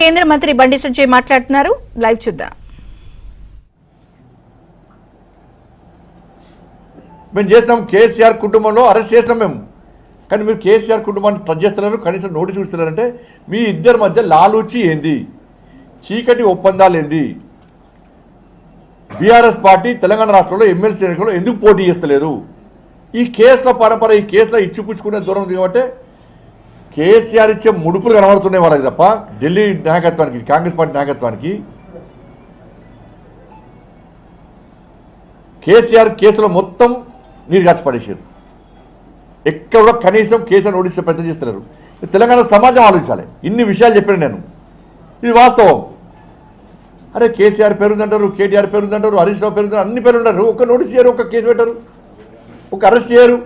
కేంద్ర మంత్రి బండి సంజయ్ మాట్లాడుతున్నారు. లైవ్ చూద్దాం. మేము చేస్తాం, కేసీఆర్ కుటుంబంలో అరెస్ట్ చేస్తాం మేము. కానీ మీరు కేసీఆర్ కుటుంబాన్ని టచ్ చేస్తున్నారు, కనీసం నోటీస్ ఇస్తున్నారంటే మీ ఇద్దరి మధ్య లాలూచి ఏంది, చీకటి ఒప్పందాలు ఏంది? బీఆర్ఎస్ పార్టీ తెలంగాణ రాష్ట్రంలో ఎమ్మెల్సీ ఎన్నికల్లో ఎందుకు పోటీ చేస్తలేదు? ఈ కేసుల పరంపర, ఈ కేసులో ఇచ్చిపుచ్చుకునే దూరం ఉంది కాబట్టి కేసీఆర్ ఇచ్చే ముడుపులు కనబడుతున్నాయి వాళ్ళకి తప్ప ఢిల్లీ నాయకత్వానికి, కాంగ్రెస్ పార్టీ నాయకత్వానికి. కేసీఆర్ కేసులో మొత్తం నీరు కాచి పడేసారు. ఎక్కడ కూడా కనీసం కేసీఆర్ నోటీస్ ప్రయత్నం చేస్తున్నారు. తెలంగాణ సమాజం ఆలోచించాలి. ఇన్ని విషయాలు చెప్పాను నేను, ఇది వాస్తవం. అరే కేసీఆర్ పేరుందంటారు, కేటీఆర్ పేరుందంటారు, హరీష్ రావు పేరుందంటారు, అన్ని పేరు ఉంటారు. ఒక నోటీస్ చేయరు, ఒక కేసు పెట్టరు, ఒక అరెస్ట్ చేయరు.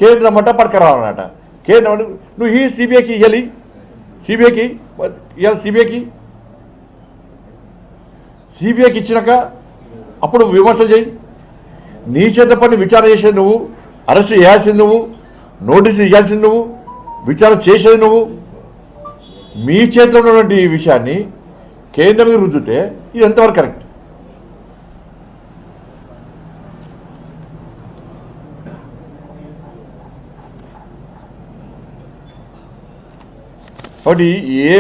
కేంద్రం అంట పట్టుకురావాలన్నట. కేంద్రం నువ్వు ఈ సిబిఐకి ఇవ్వాలి, సిబిఐకి ఇవ్వాలి, సిబిఐకి ఇచ్చినాక అప్పుడు విమర్శలు చేయి. నీ చేత పని విచారణ చేసేది నువ్వు, అరెస్ట్ చేయాల్సింది నువ్వు, నోటీసు ఇవ్వాల్సింది నువ్వు, విచారణ చేసేది నువ్వు. మీ చేతిలో ఉన్నటువంటి ఈ విషయాన్ని కేంద్రం మీద రుద్దితే ఇది ఎంతవరకు కరెక్ట్? కాబట్టి ఏ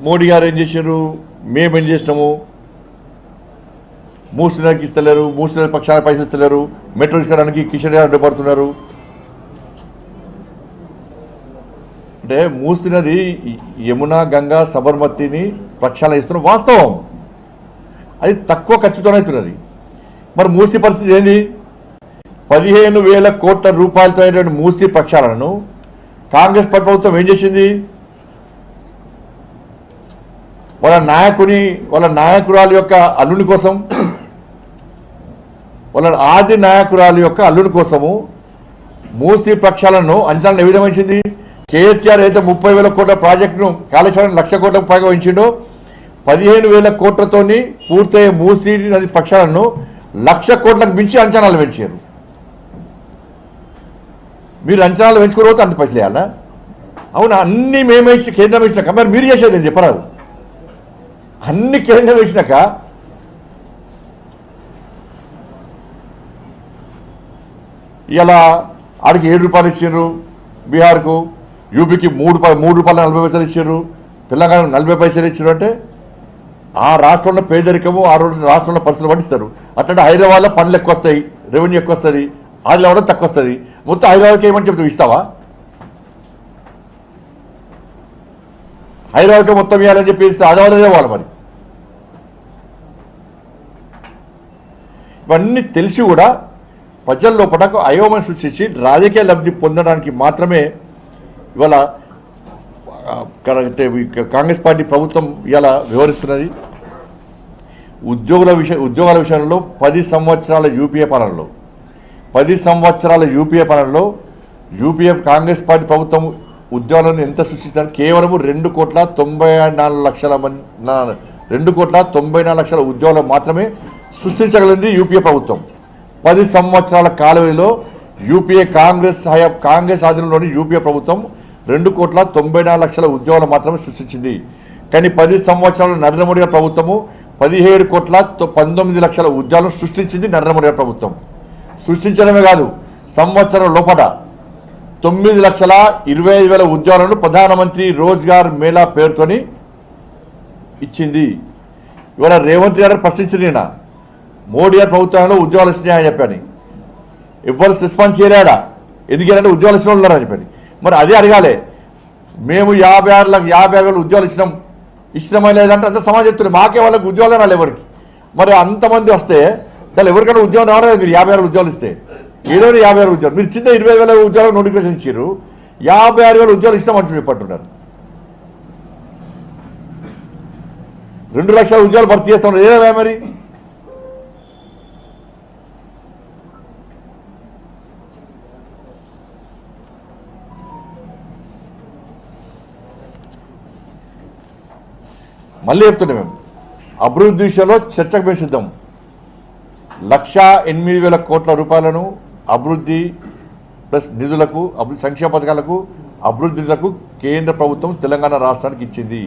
మోడీ గారు ఏం చేశారు, మేమేం చేసినాము? మూసినకి ఇస్తలేరు, మూసిన పక్షాల పైసలు ఇస్తలేరు, మెట్రో తీసుకోవడానికి కిషన్ గారు అడ్డుపడుతున్నారు. అంటే మూసినది యమునా, గంగా, సబర్మతిని ప్రక్షాళన ఇస్తున్న వాస్తవం. అది తక్కువ ఖర్చుతో అవుతున్నది. మరి మూసి పరిస్థితి ఏంది? 15,000 కోట్ల రూపాయలతో అయినటువంటి మూసి ప్రక్షాళనను కాంగ్రెస్ ప్రభుత్వం ఏం చేసింది? వాళ్ళ నాయకురాలు యొక్క అల్లుని కోసం, వాళ్ళ ఆది నాయకురాలు యొక్క అల్లుని కోసము మూసి ప్రక్షాళనను అంచనాలను ఏ విధంగా ఇచ్చింది? కేసీఆర్ అయితే 30,000 కోట్ల ప్రాజెక్టును కాళేశ్వరం 1,00,000 కోట్లకు పైగా ఉంచిండో, 15,000 కోట్లతోని పూర్తయ్యే మూసి నది ప్రక్షాళనను 1,00,000 కోట్లకు మించి అంచనాలు పెంచారు. మీరు అంచనాలు పెంచుకోకపోతే అంత పైసలు వేయాలా? అవునా? అన్నీ మేమే ఇచ్చి కేంద్రం ఇచ్చినాక మరి మీరు చేసేది నేను చెప్పరాదు. అన్ని కేంద్రం ఇచ్చినాక ఇలా ఆడికి 7 రూపాయలు ఇచ్చారు, బీహార్కు, యూపీకి 3 రూపాయల 40 పైసలు ఇచ్చారు, తెలంగాణకు 40 పైసలు ఇచ్చారు. అంటే ఆ రాష్ట్రంలో పేదరికము, ఆ రాష్ట్రంలో పరిస్థితులు పట్టిస్తారు. అట్లంటే హైదరాబాద్లో పనులు ఎక్కువ వస్తాయి, రెవెన్యూ ఎక్కువ వస్తుంది, ఆదిలాబాద్లో తక్కువ వస్తుంది. మొత్తం హైదరాబాద్కి ఏమని చెప్తావు? ఇస్తావా? హైదరాబాద్కి మొత్తం ఇవ్వాలని చెప్పి ఇస్తే ఆదిలాబాద్లో ఇవ్వాలి. మరి ఇవన్నీ తెలిసి కూడా ప్రజల లోపల అయోమయం సృష్టించి రాజకీయ లబ్ధి పొందడానికి మాత్రమే ఇవాళ కాంగ్రెస్ పార్టీ ప్రభుత్వం ఇవాళ వ్యవహరిస్తున్నది. ఉద్యోగాల విషయంలో 10 సంవత్సరాల యూపీఏ పాలనలో 10 సంవత్సరాల యూపీఏ పాలనలో కాంగ్రెస్ పార్టీ ప్రభుత్వం ఉద్యోగాలను ఎంత సృష్టించారు? కేవలం 2,94 లక్షల ఉద్యోగాలు మాత్రమే సృష్టించగలిగింది యూపీఏ ప్రభుత్వం. 10 సంవత్సరాల కాల వ్యవధిలో కాంగ్రెస్ ఆధీనంలోని యూపీఏ ప్రభుత్వం 2,94 లక్షల ఉద్యోగాలు మాత్రమే సృష్టించింది. కానీ 10 సంవత్సరాల నరేంద్ర మోడీ గారి ప్రభుత్వము 17,19 లక్షల ఉద్యోగాలను సృష్టించింది. నరేంద్ర మోడీ గారి ప్రభుత్వం సృష్టించడమే కాదు, సంవత్సరం లోపల 9,25,000 ఉద్యోగాలను ప్రధానమంత్రి రోజ్గార్ మేళా పేరుతోని ఇచ్చింది. ఇవాళ రేవంత్ గారు ప్రశ్నించింది, మోడీ గారి ప్రభుత్వంలో ఉద్యోగాలు వచ్చినాయని చెప్పని ఎవరు రెస్పాన్స్ చేయలేడా? ఎందుకంటే ఉద్యోగాలు ఇచ్చిన వాళ్ళు ఉన్నారని చెప్పని. మరి అదే అడగాలి. మేము 56,000 ఉద్యోగాలు ఇచ్చినామా లేదంటే అంత సమాజం చెప్తున్నాం. మాకే వాళ్ళకి ఉద్యోగాలు రాలి ఎవరికి. మరి అంతమంది వస్తే దాని ఎవరికైనా ఉద్యోగం రావాలి. మీరు 56,000 ఉద్యోగాలు ఇస్తే 56,000 ఉద్యోగాలు మీరు ఇచ్చిందే 20,000 ఉద్యోగాలు నోటిఫికేషన్ ఇచ్చారు. 56,000 ఉద్యోగాలు ఇస్తామంటూ చెప్పంటున్నారు. 2 లక్షల ఉద్యోగాలు భర్తీ చేస్తాం ఏదా? మరి మళ్ళీ చెప్తున్నాం, మేము అభివృద్ధి విషయంలో చర్చకు మేము సిద్ధం. 1,08,000 కోట్ల రూపాయలను అభివృద్ధి ప్లస్ నిధులకు, సంక్షేమ పథకాలకు, అభివృద్ధి నిధులకు కేంద్ర ప్రభుత్వం తెలంగాణ రాష్ట్రానికి ఇచ్చింది.